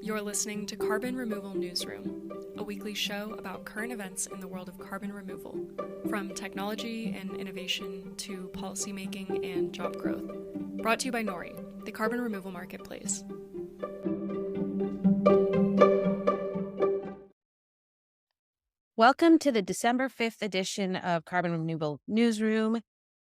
You're listening to Carbon Removal Newsroom, a weekly show about current events in the world of carbon removal, from technology and innovation to policymaking and job growth. Brought to you by Nori, the carbon removal marketplace. Welcome to the December 5th edition of Carbon Removal Newsroom.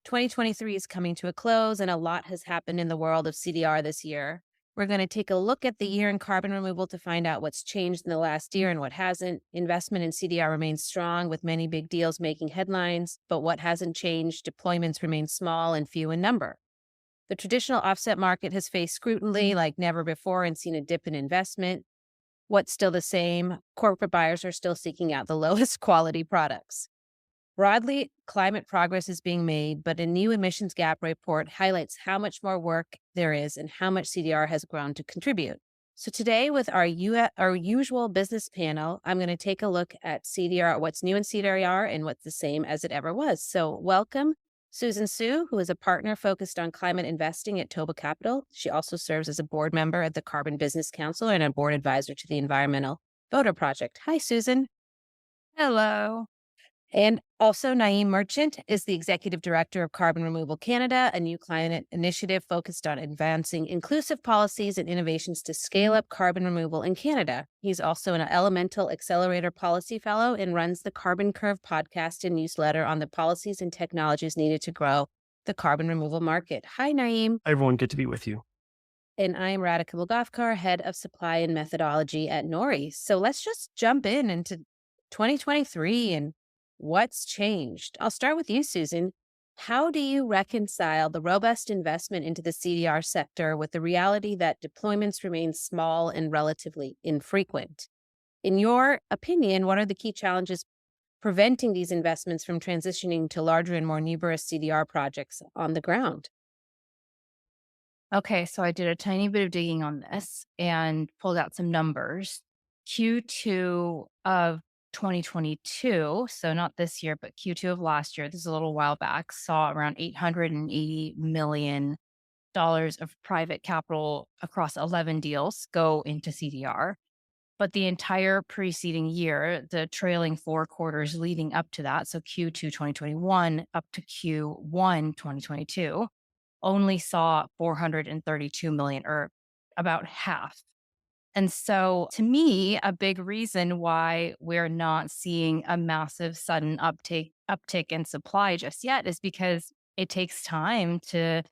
2023 is coming to a close, and a lot has happened in the world of CDR this year. We're going to take a look at the year in carbon removal to find out what's changed in the last year and what hasn't. Investment in CDR remains strong, with many big deals making headlines, but what hasn't changed, deployments remain small and few in number. The traditional offset market has faced scrutiny like never before and seen a dip in investment. What's still the same? Corporate buyers are still seeking out the lowest quality products. Broadly, climate progress is being made, but a new emissions gap report highlights how much more work there is and how much CDR has grown to contribute. So today, with our usual business panel, I'm going to take a look at CDR, what's new in CDR and what's the same as it ever was. So welcome, Susan Su, who is a partner focused on climate investing at Toba Capital. She also serves as a board member at the Carbon Business Council and a board advisor to the Environmental Voter Project. Hi, Susan. Hello. And also, Naeem Merchant is the executive director of Carbon Removal Canada, a new climate initiative focused on advancing inclusive policies and innovations to scale up carbon removal in Canada. He's also an Elemental Accelerator Policy Fellow and runs the Carbon Curve podcast and newsletter on the policies and technologies needed to grow the carbon removal market. Hi, Naeem. Hi, everyone. Good to be with you. And I'm Radhika Bulgafkar, head of supply and methodology at Nori. So let's just jump into 2023 and what's changed. I'll start with you, Susan. How do you reconcile the robust investment into the CDR sector with the reality that deployments remain small and relatively infrequent? In your opinion, what are the key challenges preventing these investments from transitioning to larger and more numerous CDR projects on the ground? Okay, so I did a tiny bit of digging on this and pulled out some numbers. Q2 of 2022, so not this year, but Q2 of last year, this is a little while back, saw around $880 million of private capital across 11 deals go into CDR. But the entire preceding year, the trailing 4 quarters leading up to that, so Q2 2021 up to Q1 2022, only saw 432 million, or about half. And so to me, a big reason why we're not seeing a massive sudden uptick in supply just yet is because it takes time to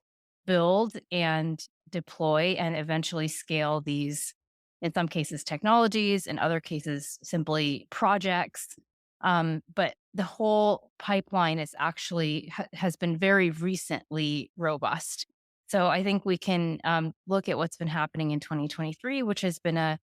build and deploy and eventually scale these, in some cases, technologies, in other cases, simply projects. But the whole pipeline is actually has been very recently robust. So I think we can look at what's been happening in 2023, which has been a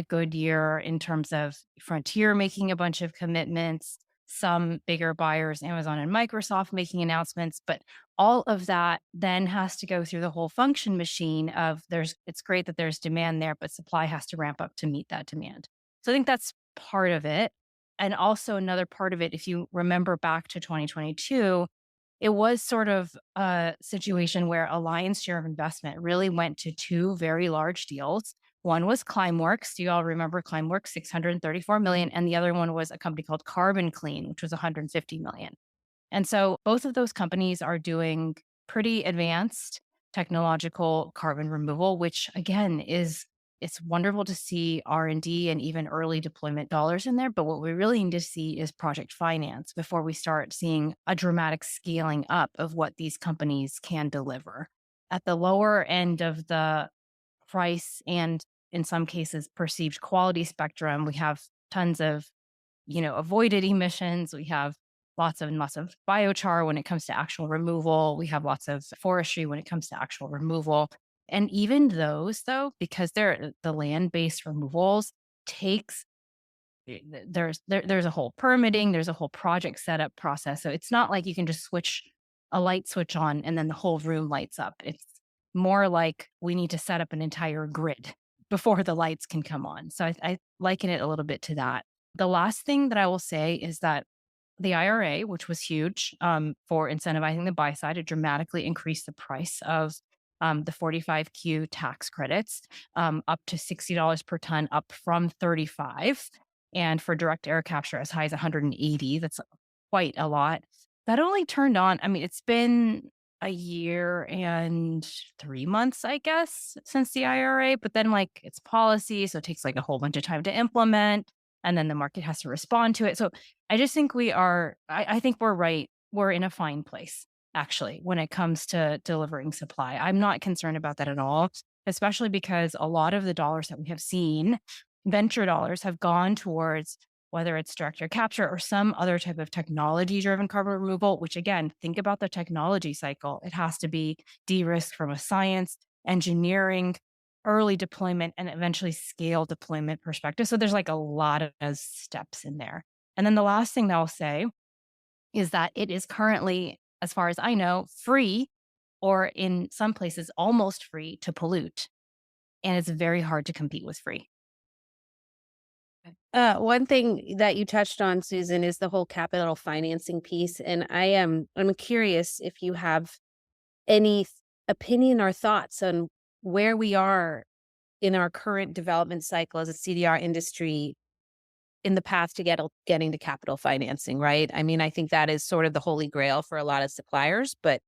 good year in terms of Frontier making a bunch of commitments, some bigger buyers, Amazon and Microsoft making announcements, but all of that then has to go through the whole function machine of it's great that there's demand there, but supply has to ramp up to meet that demand. So I think that's part of it. And also another part of it, if you remember back to 2022, it was sort of a situation where a lion's share of investment really went to 2 very large deals. One was Climeworks. Do you all remember Climeworks, $634 million? And the other one was a company called Carbon Clean, which was $150 million. And so both of those companies are doing pretty advanced technological carbon removal, which again it's wonderful to see R&D and even early deployment dollars in there. But what we really need to see is project finance before we start seeing a dramatic scaling up of what these companies can deliver. At the lower end of the price and in some cases perceived quality spectrum, we have tons of, avoided emissions. We have lots of biochar when it comes to actual removal. We have lots of forestry when it comes to actual removal. And even those, though, because they're the land-based removals, there's a whole permitting, there's a whole project setup process. So it's not like you can just switch a light switch on and then the whole room lights up. It's more like we need to set up an entire grid before the lights can come on. So I liken it a little bit to that. The last thing that I will say is that the IRA, which was huge for incentivizing the buy side, it dramatically increased the price of the 45Q tax credits, up to $60 per ton, up from 35, and for direct air capture as high as 180. That's quite a lot. That only turned on. I mean, it's been a year and 3 months, I guess, since the IRA, but then like it's policy, so it takes like a whole bunch of time to implement, and then the market has to respond to it. So I just think I think we're right. We're in a fine place, actually, when it comes to delivering supply. I'm not concerned about that at all, especially because a lot of the dollars that we have seen, venture dollars, have gone towards whether it's direct air capture or some other type of technology driven carbon removal, which again, think about the technology cycle. It has to be de risked from a science, engineering, early deployment, and eventually scale deployment perspective. So there's like a lot of steps in there. And then the last thing that I'll say is that it is currently, as far as I know, free, or in some places almost free, to pollute. And it's very hard to compete with free. One thing that you touched on, Susan, is the whole capital financing piece, and I'm curious if you have any opinion or thoughts on where we are in our current development cycle as a CDR industry in the path to getting to capital financing, right? I mean, I think that is sort of the holy grail for a lot of suppliers, but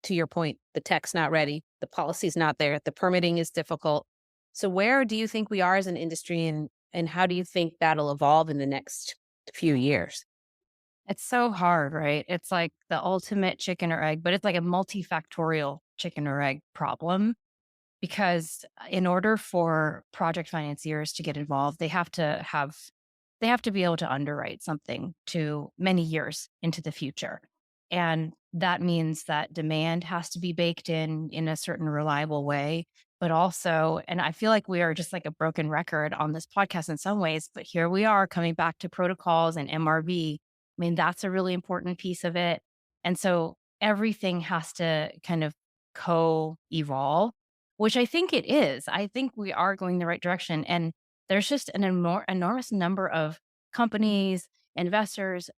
to your point, the tech's not ready, the policy's not there, the permitting is difficult. So where do you think we are as an industry, and how do you think that'll evolve in the next few years? It's so hard, right? It's like the ultimate chicken or egg, but it's like a multifactorial chicken or egg problem, because in order for project financiers to get involved, they have to be able to underwrite something to many years into the future. And that means that demand has to be baked in a certain reliable way. But also, and I feel like we are just like a broken record on this podcast in some ways, but here we are coming back to protocols and MRV. I mean, that's a really important piece of it. And so everything has to kind of co evolve, which I think it is. I think we are going the right direction. And there's just an enormous number of companies, investors,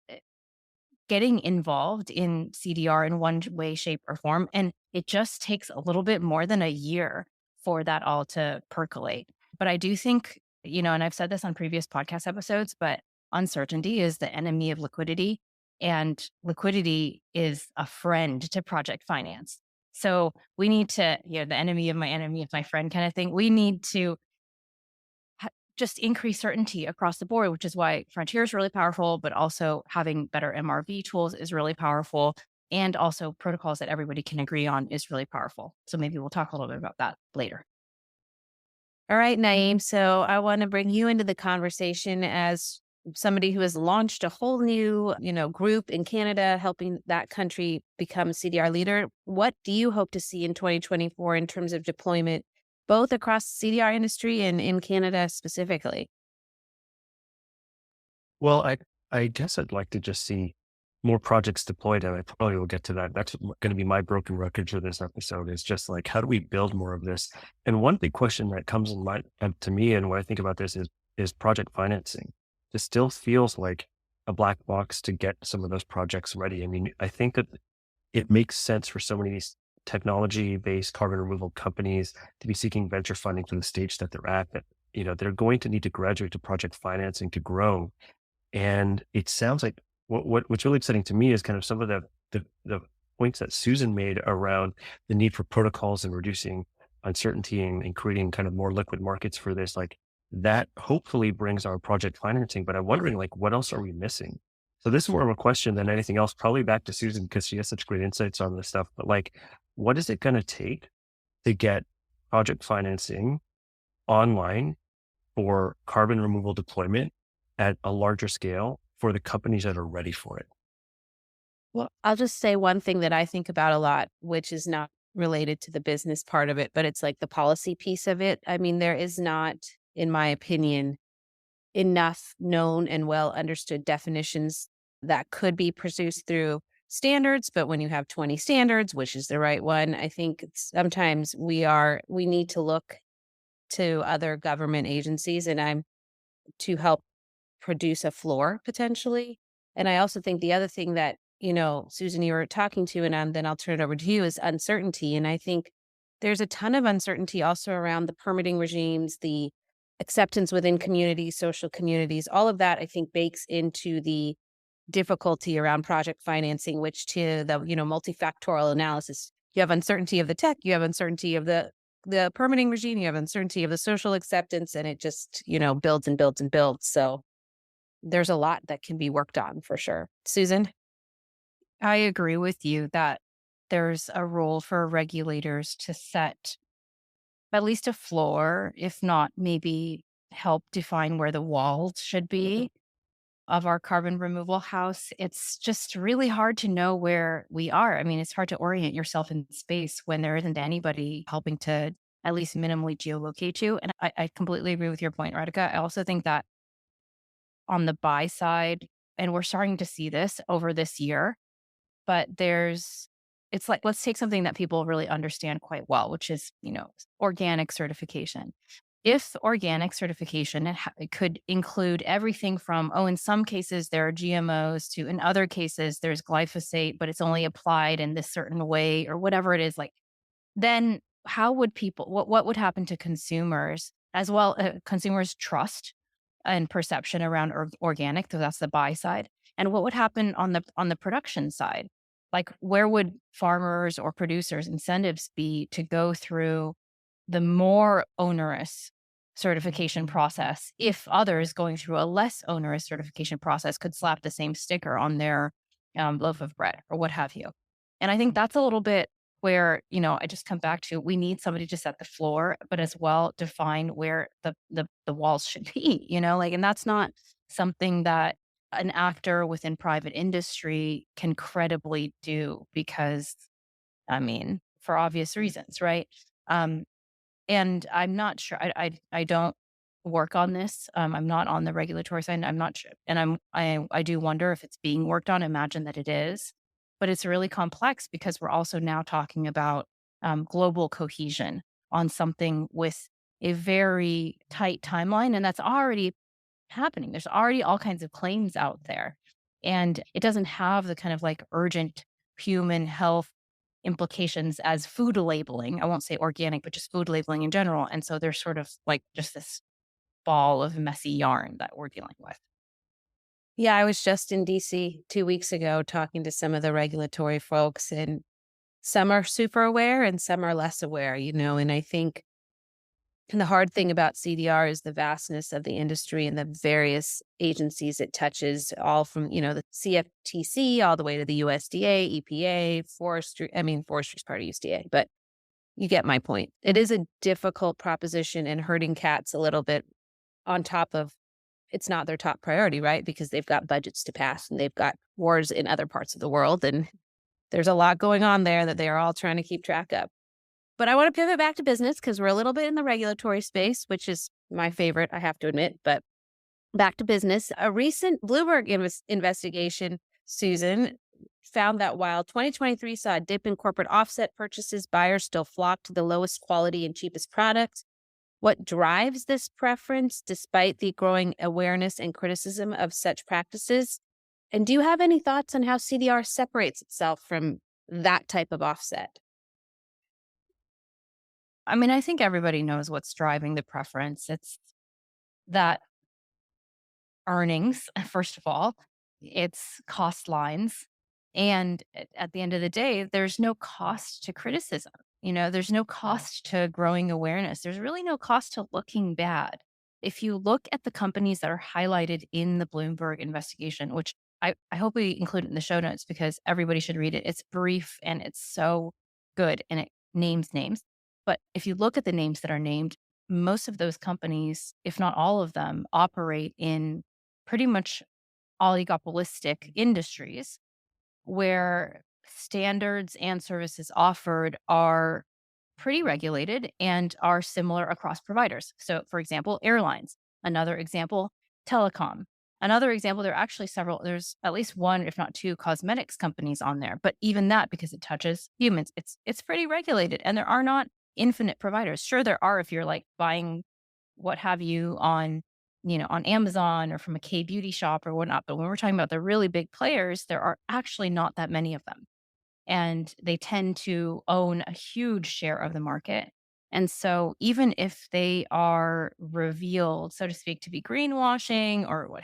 getting involved in CDR in one way, shape, or form. And it just takes a little bit more than a year for that all to percolate. But I do think, and I've said this on previous podcast episodes, but uncertainty is the enemy of liquidity. And liquidity is a friend to project finance. So we need to, the enemy is my friend kind of thing. We need to just increase certainty across the board, which is why Frontier is really powerful, but also having better MRV tools is really powerful. And also protocols that everybody can agree on is really powerful. So maybe we'll talk a little bit about that later. All right, Naeem. So I want to bring you into the conversation as somebody who has launched a whole new, group in Canada, helping that country become a CDR leader. What do you hope to see in 2024 in terms of deployment, both across the CDR industry and in Canada specifically? Well, I guess I'd like to just see more projects deployed, and I probably will get to that. That's going to be my broken record for this episode, is just like, how do we build more of this? And one big question that comes in mind to me, and when I think about this, is project financing. This still feels like a black box to get some of those projects ready. I mean, I think that it makes sense for so many of these technology-based carbon removal companies to be seeking venture funding for the stage that they're at. That they're going to need to graduate to project financing to grow. And it sounds like what's really exciting to me is kind of some of the points that Susan made around the need for protocols and reducing uncertainty and creating kind of more liquid markets for this. Like, that hopefully brings our project financing. But I'm wondering, like, what else are we missing? So this is more of a question than anything else, probably back to Susan, because she has such great insights on this stuff. But like, what is it going to take to get project financing online for carbon removal deployment at a larger scale for the companies that are ready for it? Well, I'll just say one thing that I think about a lot, which is not related to the business part of it, but it's like the policy piece of it. I mean, there is not, in my opinion, enough known and well understood definitions that could be produced through standards. But when you have 20 standards, which is the right one, I think sometimes we need to look to other government agencies to help produce a floor potentially. And I also think the other thing that, Susan, you were talking to, and then I'll turn it over to you, is uncertainty. And I think There's a ton of uncertainty also around the permitting regimes, the acceptance within communities, social communities. All of that, I think, bakes into the difficulty around project financing, which to the, multifactorial analysis, you have uncertainty of the tech, you have uncertainty of the permitting regime, you have uncertainty of the social acceptance, and it just, builds and builds and builds. So there's a lot that can be worked on for sure. Susan? I agree with you that there's a role for regulators to set at least a floor, if not maybe help define where the walls should be of our carbon removal house. It's just really hard to know where we are. I mean, it's hard to orient yourself in space when there isn't anybody helping to at least minimally geolocate you. And I completely agree with your point, Radhika. I also think that on the buy side, and we're starting to see this over this year, but it's like, let's take something that people really understand quite well, which is, organic certification. If organic certification it could include everything from, in some cases there are GMOs to in other cases there's glyphosate, but it's only applied in this certain way or whatever it is, like, then how would what would happen to consumers as well? Consumers' trust and perception around organic, so that's the buy side. And what would happen on the production side? Like, where would farmers or producers' incentives be to go through the more onerous certification process if others going through a less onerous certification process could slap the same sticker on their loaf of bread or what have you? And I think that's a little bit where, I just come back to, we need somebody to set the floor, but as well define where the walls should be, and that's not something that an actor within private industry can credibly do because, I mean, for obvious reasons, right? Um, and I'm not sure. I don't work on this. I'm not on the regulatory side. I'm not sure, and I do wonder if it's being worked on. Imagine that it is, but it's really complex because we're also now talking about global cohesion on something with a very tight timeline, and that's already happening. There's already all kinds of claims out there, and it doesn't have the kind of like urgent human health implications as food labeling. I won't say organic, but just food labeling in general. And so there's sort of like just this ball of messy yarn that we're dealing with. Yeah, I was just in DC 2 weeks ago talking to some of the regulatory folks, and some are super aware and some are less aware, and I think and the hard thing about CDR is the vastness of the industry and the various agencies it touches, all from, the CFTC all the way to the USDA, EPA, forestry. I mean, forestry's part of USDA, but you get my point. It is a difficult proposition and hurting cats a little bit on top of it's not their top priority, right? Because they've got budgets to pass and they've got wars in other parts of the world. And there's a lot going on there that they are all trying to keep track of. But I want to pivot back to business because we're a little bit in the regulatory space, which is my favorite, I have to admit. But back to business. A recent Bloomberg investigation, Susan, found that while 2023 saw a dip in corporate offset purchases, buyers still flocked to the lowest quality and cheapest products. What drives this preference, despite the growing awareness and criticism of such practices? And do you have any thoughts on how CDR separates itself from that type of offset? I mean, I think everybody knows what's driving the preference. It's that earnings, first of all, it's cost lines. And at the end of the day, there's no cost to criticism. There's no cost to growing awareness. There's really no cost to looking bad. If you look at the companies that are highlighted in the Bloomberg investigation, which I hope we include it in the show notes because everybody should read it. It's brief and it's so good and it names names. But if you look at the names that are named, most of those companies, if not all of them, operate in pretty much oligopolistic industries where standards and services offered are pretty regulated and are similar across providers. So, for example, airlines. Another example, telecom. Another example, there's at least one, if not two, cosmetics companies on there. But even that, because it touches humans, it's pretty regulated. And there are not infinite providers. Sure, there are if you're like buying what have you on Amazon or from a K beauty shop or whatnot. But when we're talking about the really big players, there are actually not that many of them. and they tend to own a huge share of the market. And so even if they are revealed, so to speak, to be greenwashing or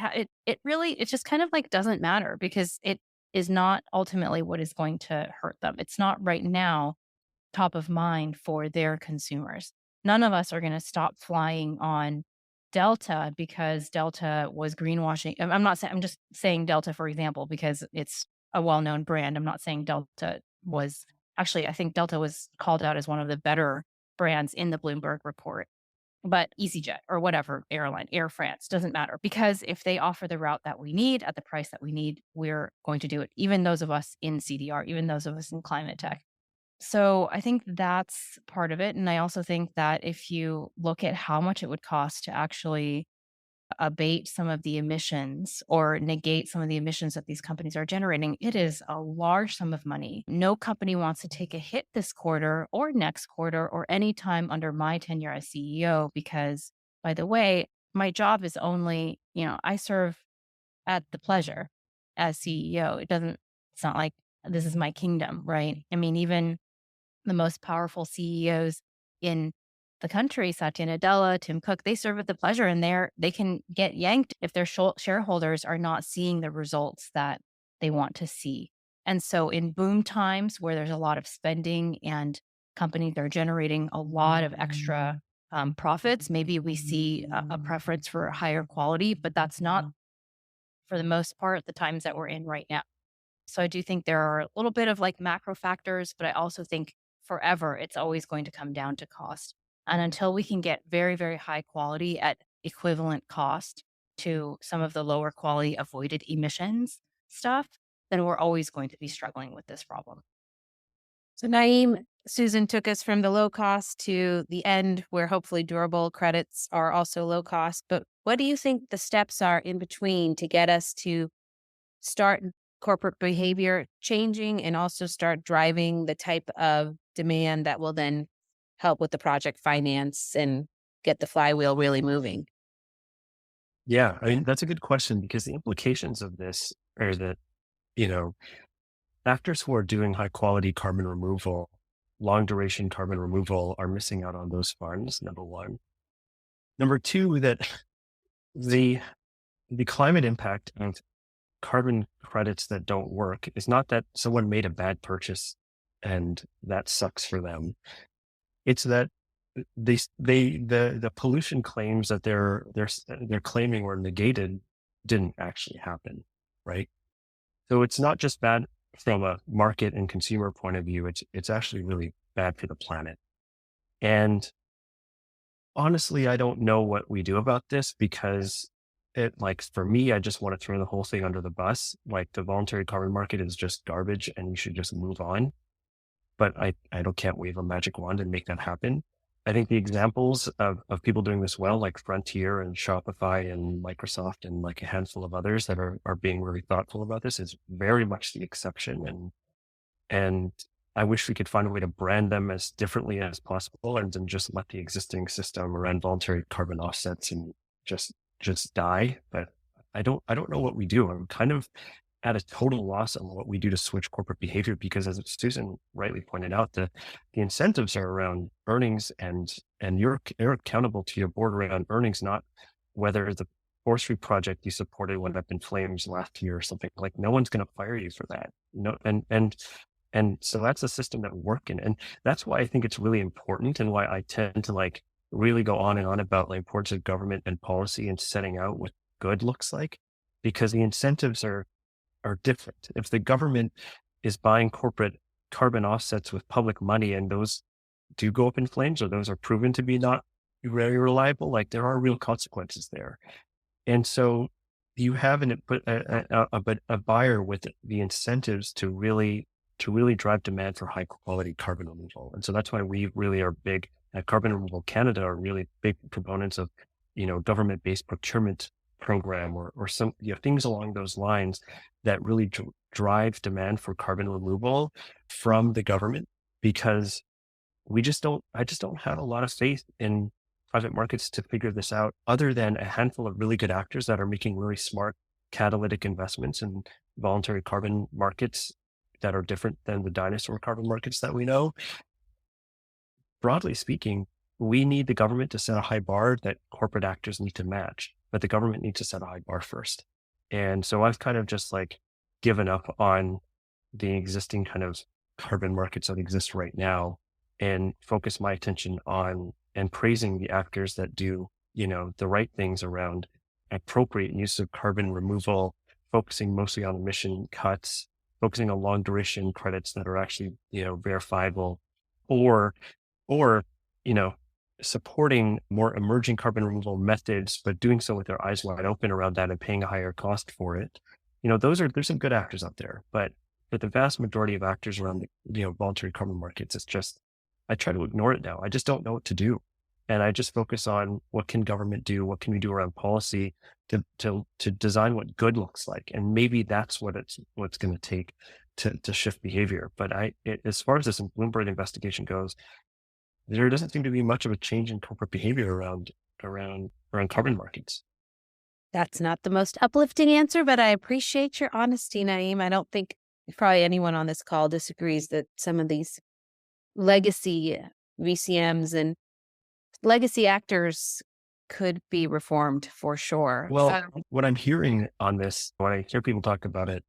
it just kind of like doesn't matter because it is not ultimately what is going to hurt them. It's not right now top of mind for their consumers. None of us are going to stop flying on Delta because Delta was greenwashing. I'm not saying, I'm just saying Delta, for example, because it's a well known brand. I'm not saying Delta was actually, I think Delta was called out as one of the better brands in the Bloomberg report. But EasyJet or whatever airline, Air France, doesn't matter. Because if they offer the route that we need at the price that we need, we're going to do it. Even those of us in CDR, even those of us in climate tech. So I think that's part of it. And I also think that if you look at how much it would cost to actually abate some of the emissions or negate some of the emissions that these companies are generating, it is a large sum of money. No company wants to take a hit this quarter or next quarter or any time under my tenure as CEO, because, by the way, my job is only, I serve at the pleasure as CEO. It's not like this is my kingdom, right? I mean, even the most powerful CEOs in the country, Satya Nadella, Tim Cook, they serve at the pleasure, and they can get yanked if their shareholders are not seeing the results that they want to see. And so in boom times where there's a lot of spending and companies are generating a lot of extra profits, maybe we see a preference for higher quality, but that's not, for the most part, the times that we're in right now. So I do think there are a little bit of like macro factors, but I also think forever it's always going to come down to cost. And until we can get very, very high quality at equivalent cost to some of the lower quality avoided emissions stuff, then we're always going to be struggling with this problem. So Naeem, Susan took us from the low cost to the end where hopefully durable credits are also low cost. But what do you think the steps are in between to get us to start corporate behavior changing and also start driving the type of demand that will then help with the project finance and get the flywheel really moving? Yeah, I mean, that's a good question because the implications of this are that, you know, actors who are doing high quality carbon removal, long duration carbon removal are missing out on those funds, number one. Number two, that the climate impact of carbon credits that don't work is not that someone made a bad purchase and that sucks for them. It's that the pollution claims that they're claiming were negated didn't actually happen, right? So it's not just bad from a market and consumer point of view. It's actually really bad for the planet. And honestly, I don't know what we do about this because for me, I just want to throw the whole thing under the bus. Like the voluntary carbon market is just garbage and you should just move on. But can't wave a magic wand and make that happen. I think the examples of people doing this well, like Frontier and Shopify and Microsoft and like a handful of others that are being really thoughtful about this, is very much the exception. And I wish we could find a way to brand them as differently as possible and then just let the existing system around voluntary carbon offsets and just die. But I don't know what we do. I'm kind of at a total loss on what we do to switch corporate behavior, because as Susan rightly pointed out, the incentives are around earnings and you're accountable to your board around earnings, not whether the forestry project you supported went up in flames last year or something. Like no one's going to fire you for that. No, and so that's a system that we're working. And that's why I think it's really important and why I tend to like really go on and on about the importance of government and policy and setting out what good looks like, because the incentives are different. If the government is buying corporate carbon offsets with public money and those do go up in flames or those are proven to be not very reliable, like there are real consequences there. And so you have a buyer with the incentives to really drive demand for high quality carbon removal. And so that's why we really are big at Carbon Removal Canada, are really big proponents of, government-based procurement program or some things along those lines that really drive demand for carbon removal from the government, because I just don't have a lot of faith in private markets to figure this out, other than a handful of really good actors that are making really smart catalytic investments in voluntary carbon markets that are different than the dinosaur carbon markets that we know. Broadly speaking, we need the government to set a high bar that corporate actors need to match, but the government needs to set a high bar first. And so I've kind of just like given up on the existing kind of carbon markets that exist right now and focus my attention on and praising the actors that do, the right things around appropriate use of carbon removal, focusing mostly on emission cuts, focusing on long duration credits that are actually, verifiable, or or you know supporting more emerging carbon removal methods, but doing so with their eyes wide open around that and paying a higher cost for it. There's some good actors out there, but for the vast majority of actors around the voluntary carbon markets, it's just I try to ignore it now. I just don't know what to do, and I just focus on what can government do, what can we do around policy to design what good looks like, and maybe that's what's going to take to shift behavior. But as far as this Bloomberg investigation goes, there doesn't seem to be much of a change in corporate behavior around carbon markets. That's not the most uplifting answer, but I appreciate your honesty, Naeem. I don't think probably anyone on this call disagrees that some of these legacy VCMs and legacy actors could be reformed for sure. Well, what I'm hearing on this, when I hear people talk about it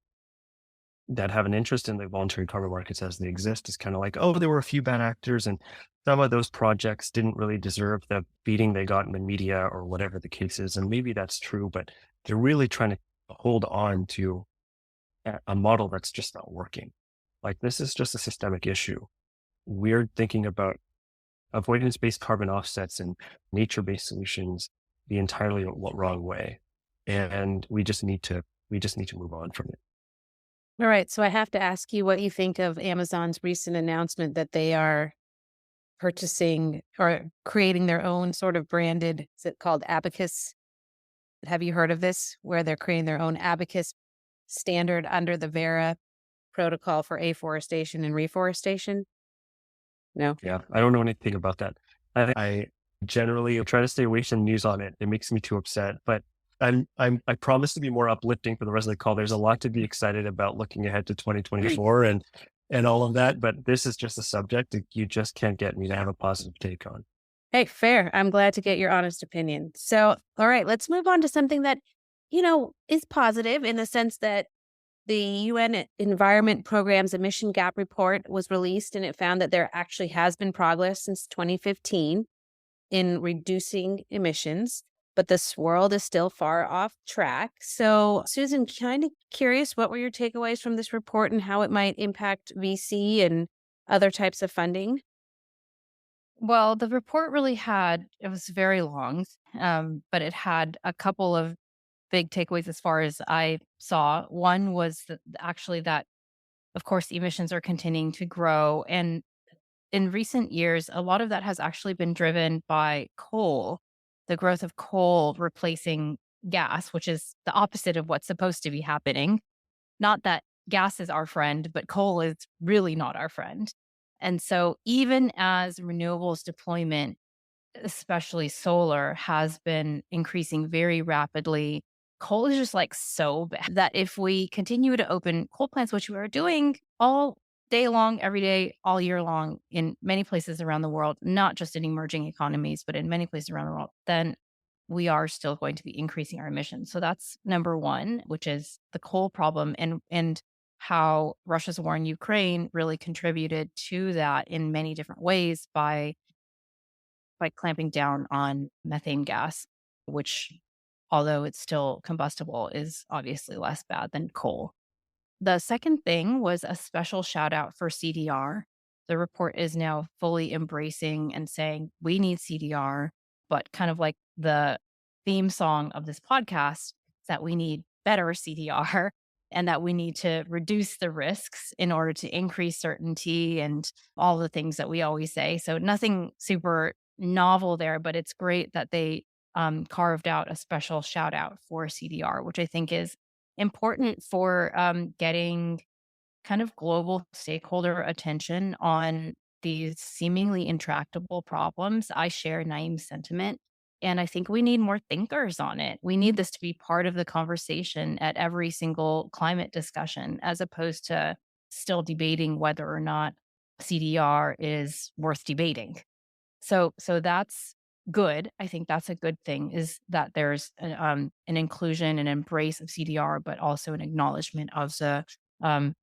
that have an interest in the voluntary carbon markets as they exist, is kind of like, oh, there were a few bad actors and some of those projects didn't really deserve the beating they got in the media or whatever the case is. And maybe that's true, but they're really trying to hold on to a model that's just not working. Like, this is just a systemic issue. We're thinking about avoidance-based carbon offsets and nature-based solutions the entirely wrong way. And we just need to move on from it. All right. So I have to ask you what you think of Amazon's recent announcement that they are purchasing or creating their own sort of branded, is it called Abacus? Have you heard of this? Where they're creating their own Abacus standard under the Vera protocol for afforestation and reforestation? No? Yeah, I don't know anything about that. I generally try to stay away from news on it. It makes me too upset, but I promise to be more uplifting for the rest of the call. There's a lot to be excited about looking ahead to 2024 and all of that, but this is just a subject that you just can't get me to have a positive take on. Hey, fair. I'm glad to get your honest opinion. So, all right, let's move on to something that, is positive in the sense that the UN Environment Programme's emission gap report was released, and it found that there actually has been progress since 2015 in reducing emissions, but this world is still far off track. So, Susan, kind of curious, what were your takeaways from this report and how it might impact VC and other types of funding? Well, the report it was very long, but it had a couple of big takeaways as far as I saw. One was that, of course, emissions are continuing to grow. And in recent years, a lot of that has actually been driven by coal, the growth of coal replacing gas, which is the opposite of what's supposed to be happening. Not that gas is our friend, but coal is really not our friend. And so even as renewables deployment, especially solar, has been increasing very rapidly, coal is just like so bad that if we continue to open coal plants, which we are doing all day long, every day, all year long in many places around the world, not just in emerging economies, but in many places around the world, then we are still going to be increasing our emissions. So that's number one, which is the coal problem and how Russia's war in Ukraine really contributed to that in many different ways by clamping down on methane gas, which, although it's still combustible, is obviously less bad than coal. The second thing was a special shout out for CDR. The report is now fully embracing and saying we need CDR, but kind of like the theme song of this podcast, is that we need better CDR and that we need to reduce the risks in order to increase certainty and all the things that we always say. So nothing super novel there, but it's great that they carved out a special shout out for CDR, which I think is important for getting kind of global stakeholder attention on these seemingly intractable problems. I share Naeem's sentiment, and I think we need more thinkers on it. We need this to be part of the conversation at every single climate discussion, as opposed to still debating whether or not CDR is worth debating. So that's good. I think that's a good thing, is that there's an inclusion and embrace of CDR, but also an acknowledgement of the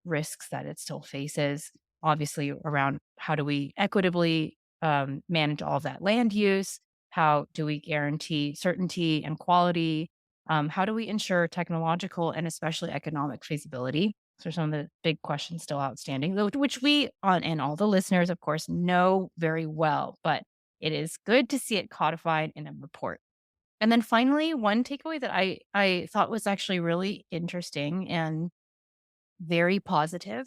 risks that it still faces. Obviously, around how do we equitably manage all of that land use? How do we guarantee certainty and quality? How do we ensure technological and especially economic feasibility? So some of the big questions still outstanding, which we and all the listeners, of course, know very well. But it is good to see it codified in a report. And then finally, one takeaway that I thought was actually really interesting and very positive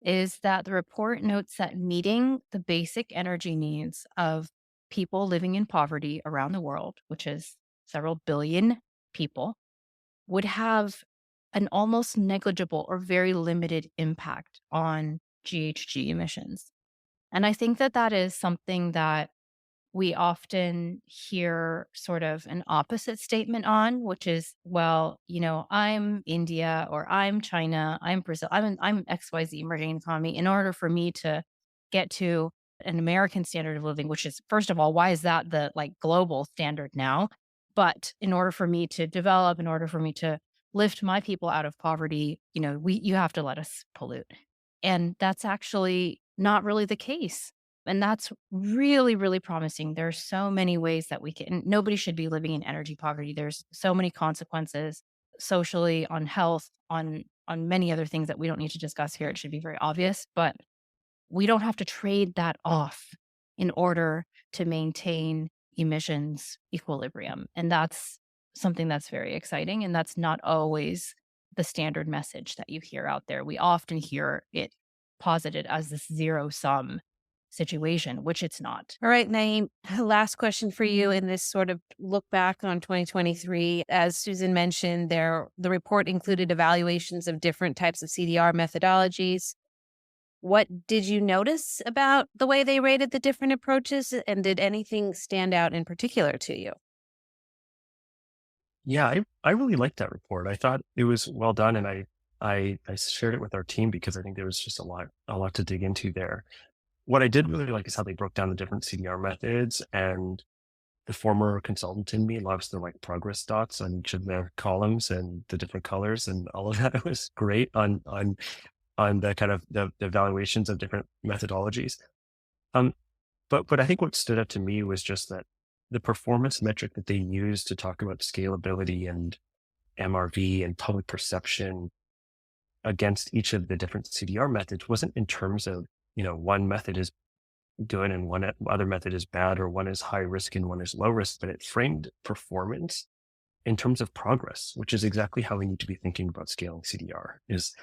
is that the report notes that meeting the basic energy needs of people living in poverty around the world, which is several billion people, would have an almost negligible or very limited impact on GHG emissions. And I think that that is something that we often hear sort of an opposite statement on, which is, well, I'm India or I'm China, I'm Brazil, I'm XYZ emerging economy. In order for me to get to an American standard of living, which is, first of all, why is that the global standard now? But in order for me to develop, in order for me to lift my people out of poverty, you have to let us pollute. And that's actually not really the case. And that's really, really promising. There are so many ways that we can, nobody should be living in energy poverty. There's so many consequences socially, on health, on many other things that we don't need to discuss here. It should be very obvious, but we don't have to trade that off in order to maintain emissions equilibrium. And that's something that's very exciting. And that's not always the standard message that you hear out there. We often hear it posited as this zero sum situation, which it's not. All right, Naeem, last question for you in this sort of look back on 2023. As Susan mentioned, the report included evaluations of different types of CDR methodologies. What did you notice about the way they rated the different approaches? And did anything stand out in particular to you? Yeah, I really liked that report. I thought it was well done, and I shared it with our team because I think there was just a lot to dig into there. What I did really like is how they broke down the different CDR methods, and the former consultant in me loves the progress dots on each of the columns and the different colors and all of that. It was great on the kind of the evaluations of different methodologies. But I think what stood out to me was just that the performance metric that they used to talk about scalability and MRV and public perception against each of the different CDR methods wasn't in terms of, one method is good and one other method is bad, or one is high risk and one is low risk, but it framed performance in terms of progress, which is exactly how we need to be thinking about scaling CDR is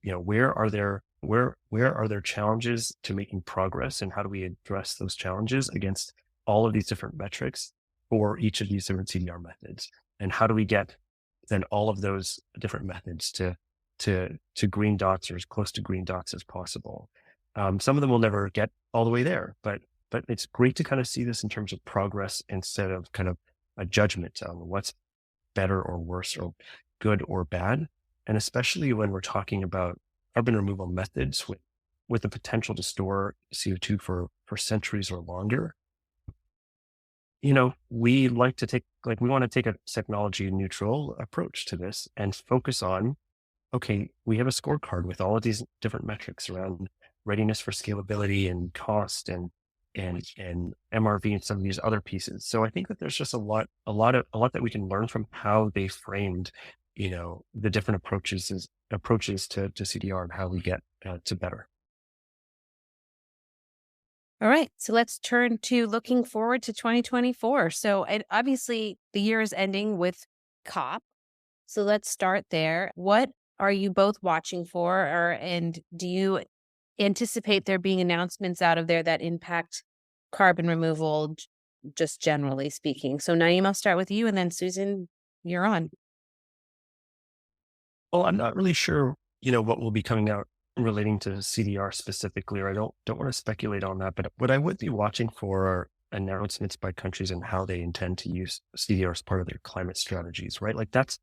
where are there challenges to making progress, and how do we address those challenges against all of these different metrics for each of these different CDR methods, and how do we get then all of those different methods to green dots, or as close to green dots as possible. Some of them will never get all the way there, but it's great to kind of see this in terms of progress instead of kind of a judgment on what's better or worse or good or bad. And especially when we're talking about carbon removal methods with the potential to store CO2 for centuries or longer. We want to take a technology neutral approach to this and focus on, okay, we have a scorecard with all of these different metrics around readiness for scalability and cost and MRV and some of these other pieces. So I think that there's just a lot that we can learn from how they framed, the different approaches to CDR and how we get to better. All right, so let's turn to looking forward to 2024. So obviously the year is ending with COP. So let's start there. What are you both watching for, and do you anticipate there being announcements out of there that impact carbon removal, just generally speaking? So Naeem, I'll start with you, and then Susan, you're on. Well, I'm not really sure, what will be coming out relating to CDR specifically, or I don't want to speculate on that. But what I would be watching for are announcements by countries and how they intend to use CDR as part of their climate strategies, right? That's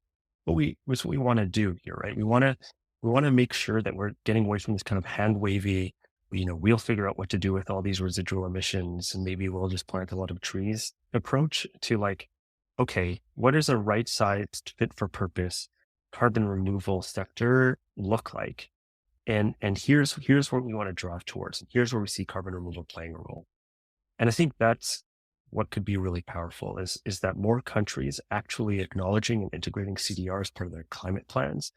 what we want to do here, right? We want to we want to make sure that we're getting away from this kind of hand wavy, we'll figure out what to do with all these residual emissions and maybe we'll just plant a lot of trees approach to like, okay, what does a right sized fit for purpose carbon removal sector look like? And here's where we want to drive towards. And here's where we see carbon removal playing a role. And I think that's what could be really powerful is that more countries actually acknowledging and integrating CDR as part of their climate plans.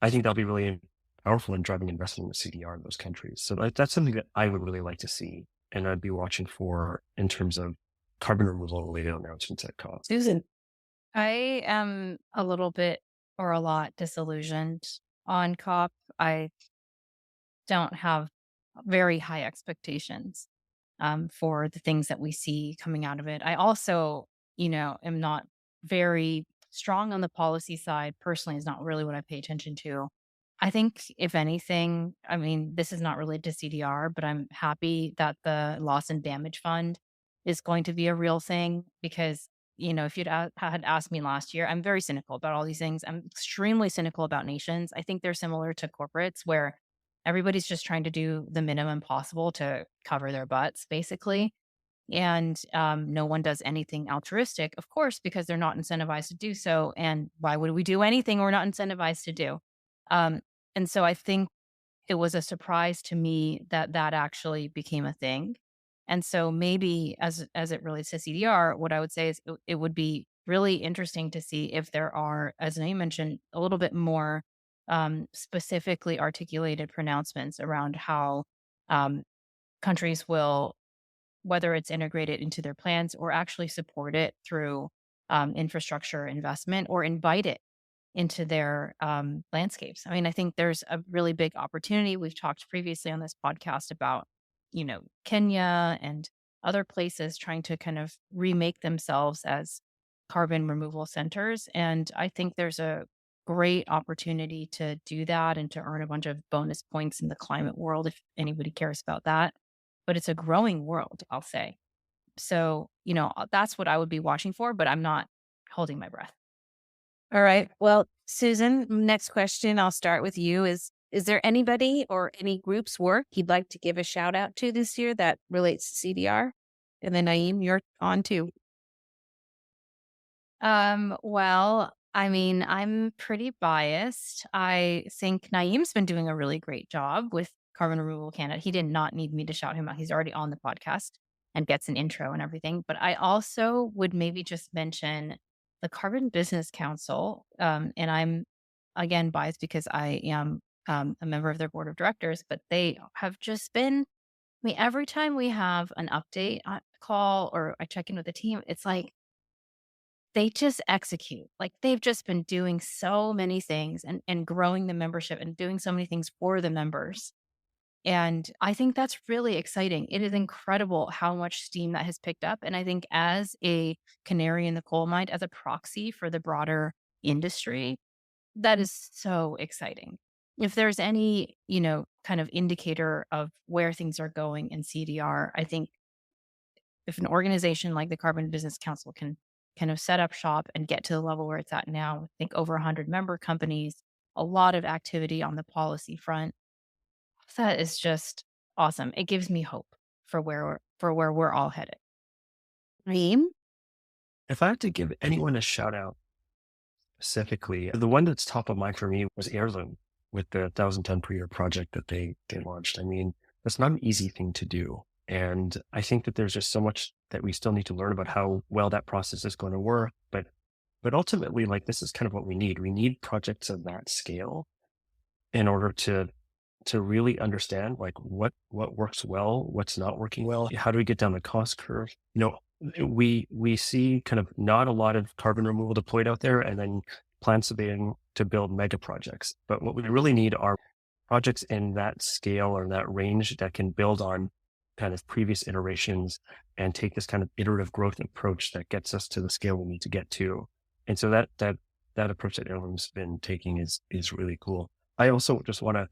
I think that'll be really powerful in driving investment in CDR in those countries. So that's something that I would really like to see. And I'd be watching for in terms of carbon removal related announcements at COP. Susan. I am a little bit or a lot disillusioned on COP. I don't have very high expectations for the things that we see coming out of it. I also, am not very strong on the policy side. Personally, is not really what I pay attention to. I think, if anything, I mean, this is not related to CDR, but I'm happy that the loss and damage fund is going to be a real thing because, if you'd had asked me last year, I'm very cynical about all these things. I'm extremely cynical about nations. I think they're similar to corporates where everybody's just trying to do the minimum possible to cover their butts, basically. And no one does anything altruistic, of course, because they're not incentivized to do so. And why would we do anything we're not incentivized to do? Um, and so I think it was a surprise to me that that actually became a thing. And so maybe as it relates to CDR, what I would say is it would be really interesting to see if there are, as Naeem mentioned, a little bit more specifically articulated pronouncements around how um, countries will, whether it's integrated into their plans or actually support it through infrastructure investment or invite it into their landscapes. I mean, I think there's a really big opportunity. We've talked previously on this podcast about, Kenya and other places trying to kind of remake themselves as carbon removal centers. And I think there's a great opportunity to do that and to earn a bunch of bonus points in the climate world if anybody cares about that. But it's a growing world, I'll say. So, that's what I would be watching for, but I'm not holding my breath. All right. Well, Susan, next question. I'll start with you. Is there anybody or any group's work you'd like to give a shout out to this year that relates to CDR? And then Naeem, you're on too. Well, I mean, I'm pretty biased. I think Naeem's been doing a really great job with Carbon Removal Canada. He did not need me to shout him out. He's already on the podcast and gets an intro and everything. But I also would maybe just mention the Carbon Business Council. And I'm, again, biased because I am a member of their board of directors, but they have just been, I mean, every time we have an update call or I check in with the team, it's like, they just execute. Like they've just been doing so many things and growing the membership and doing so many things for the members. And I think that's really exciting. It is incredible how much steam that has picked up. And I think as a canary in the coal mine, as a proxy for the broader industry, that is so exciting. If there's any, kind of indicator of where things are going in CDR, I think if an organization like the Carbon Business Council can kind of set up shop and get to the level where it's at now, I think over 100 member companies, a lot of activity on the policy front, that is just awesome. It gives me hope for where we're all headed. Naeem? If I had to give anyone a shout out specifically, the one that's top of mind for me was Heirloom with the 1,000 ton per year project that they launched. I mean, that's not an easy thing to do. And I think that there's just so much that we still need to learn about how well that process is going to work. But ultimately, like this is kind of what we need. We need projects of that scale in order to really understand like what works well, what's not working well. How do we get down the cost curve? We see kind of not a lot of carbon removal deployed out there, and then plans to build mega projects. But what we really need are projects in that scale or that range that can build on kind of previous iterations and take this kind of iterative growth approach that gets us to the scale we need to get to. And so that approach that Heirloom's been taking is really cool. I also just want to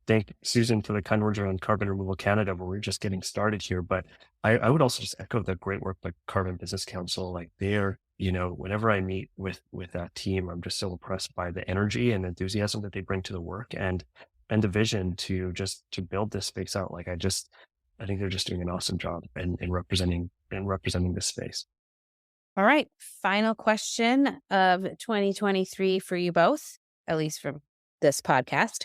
thank Susan for the kind words around Carbon Removal Canada, where we're just getting started here. But I would also just echo the great work by Carbon Business Council. Like they're whenever I meet with that team, I'm just so impressed by the energy and enthusiasm that they bring to the work and the vision to build this space out. I think they're just doing an awesome job in representing this space. All right. Final question of 2023 for you both, at least from this podcast.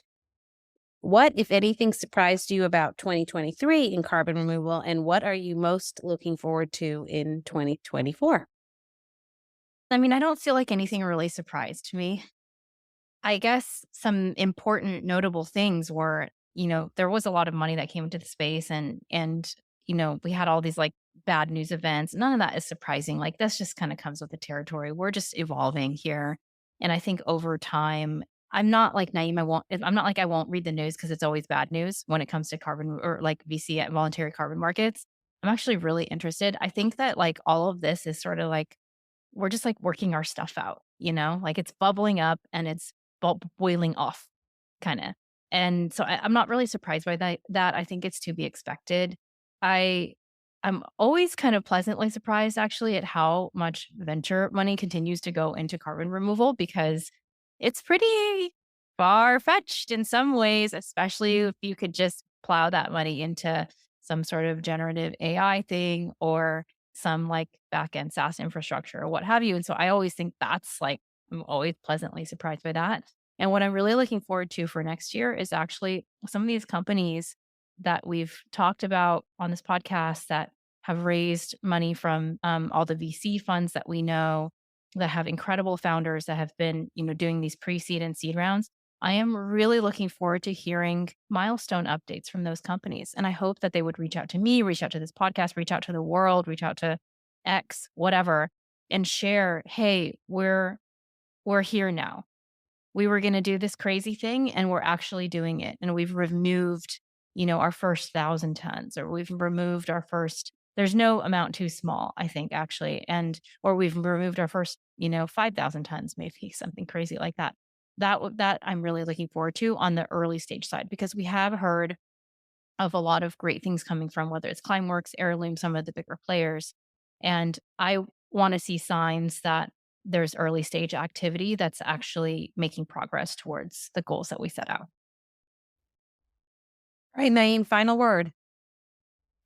What, if anything, surprised you about 2023 in carbon removal, and what are you most looking forward to in 2024? I mean, I don't feel like anything really surprised me. I guess some important notable things were, there was a lot of money that came into the space and we had all these like bad news events. None of that is surprising. Like this just kind of comes with the territory. We're just evolving here. And I think over time, I'm not like Naeem. I'm not like I won't read the news because it's always bad news when it comes to carbon or like VC at voluntary carbon markets. I'm actually really interested. I think that like all of this is sort of like we're just like working our stuff out, like it's bubbling up and it's boiling off kind of. And so I'm not really surprised by that. I think it's to be expected. I'm always kind of pleasantly surprised actually at how much venture money continues to go into carbon removal because it's pretty far-fetched in some ways, especially if you could just plow that money into some sort of generative AI thing or some like back-end SaaS infrastructure or what have you. And so I always think that's like, I'm always pleasantly surprised by that. And what I'm really looking forward to for next year is actually some of these companies that we've talked about on this podcast that have raised money from all the VC funds that we know that have incredible founders that have been, doing these pre-seed and seed rounds. I am really looking forward to hearing milestone updates from those companies. And I hope that they would reach out to me, reach out to this podcast, reach out to the world, reach out to X, whatever, and share, hey, we're here now. We were going to do this crazy thing and we're actually doing it. And we've removed, our first 1,000 tons, or we've removed our first, there's no amount too small, I think, actually. Or we've removed our first, 5,000 tons, maybe something crazy like that. That I'm really looking forward to on the early stage side, because we have heard of a lot of great things coming from, whether it's Climeworks, Heirloom, some of the bigger players. And I want to see signs that there's early stage activity that's actually making progress towards the goals that we set out. All right, Naeem, final word.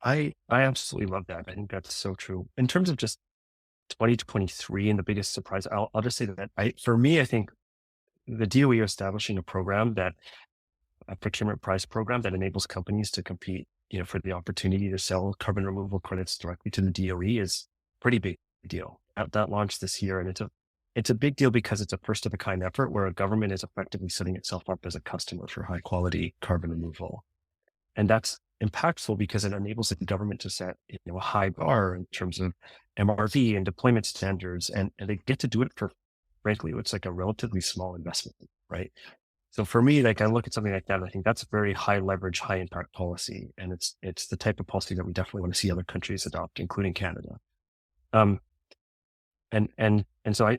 I absolutely love that. I think that's so true. In terms of just 2023 and the biggest surprise, I'll just say that for me, I think the DOE establishing a procurement price program that enables companies to compete, for the opportunity to sell carbon removal credits directly to the DOE is a pretty big deal. That launched this year, and it's a big deal because it's a first of a kind effort where a government is effectively setting itself up as a customer for high quality carbon removal. And that's impactful because it enables the government to set a high bar in terms of MRV and deployment standards, and they get to do it for, frankly, it's like a relatively small investment, right? So for me, like I look at something like that, and I think that's a very high leverage, high impact policy, and it's the type of policy that we definitely want to see other countries adopt, including Canada. And so I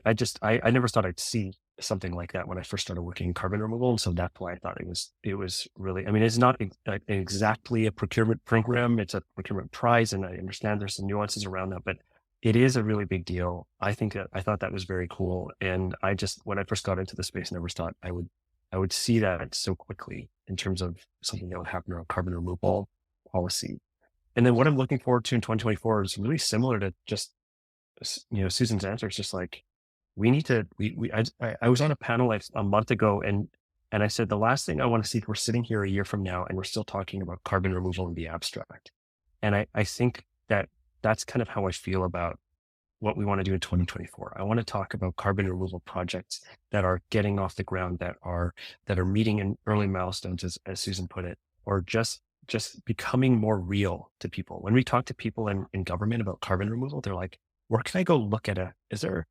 never thought I'd see something like that when I first started working in carbon removal. And so that's why I thought it was really, I mean, it's not exactly a procurement program. It's a procurement prize. And I understand there's some nuances around that, but it is a really big deal. I thought that was very cool. And when I first got into the space, never thought I would see that so quickly in terms of something that would happen around carbon removal policy. And then what I'm looking forward to in 2024 is really similar to just, Susan's answer. It's just like, I was on a panel a month ago and I said, the last thing I want to see, we're sitting here a year from now and we're still talking about carbon removal in the abstract. And I think that's kind of how I feel about what we want to do in 2024. I want to talk about carbon removal projects that are getting off the ground, that are meeting in early milestones, as Susan put it, or just becoming more real to people. When we talk to people in government about carbon removal, they're like, where can I go look at is there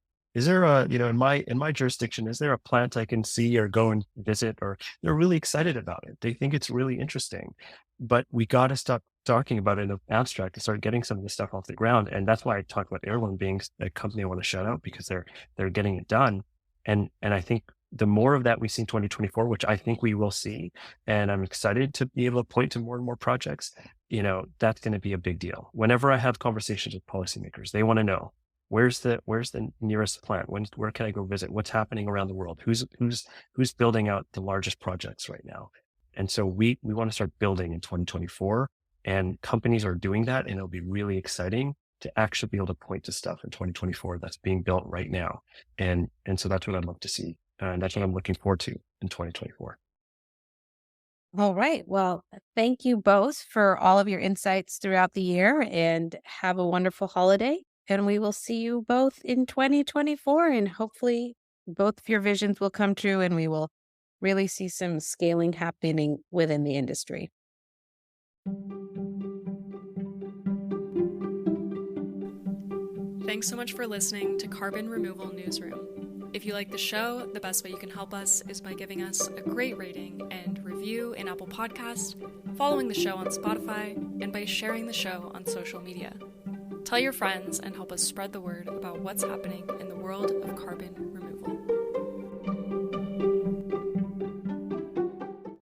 a, in my jurisdiction, is there a plant I can see or go and visit? Or they're really excited about it. They think it's really interesting, but we got to stop talking about it in the abstract and start getting some of this stuff off the ground. And that's why I talk about Heirloom being a company I want to shout out, because they're getting it done. And I think the more of that we see in 2024, which I think we will see, and I'm excited to be able to point to more and more projects, that's going to be a big deal. Whenever I have conversations with policymakers, they want to know, Where's the nearest plant? Where can I go visit? What's happening around the world? Who's building out the largest projects right now? And so we want to start building in 2024, and companies are doing that, and it'll be really exciting to actually be able to point to stuff in 2024 that's being built right now. And so that's what I'd love to see. And that's what I'm looking forward to in 2024. All right. Well, thank you both for all of your insights throughout the year, and have a wonderful holiday. And we will see you both in 2024. And hopefully, both of your visions will come true and we will really see some scaling happening within the industry. Thanks so much for listening to Carbon Removal Newsroom. If you like the show, the best way you can help us is by giving us a great rating and review in Apple Podcasts, following the show on Spotify, and by sharing the show on social media. Tell your friends and help us spread the word about what's happening in the world of carbon removal.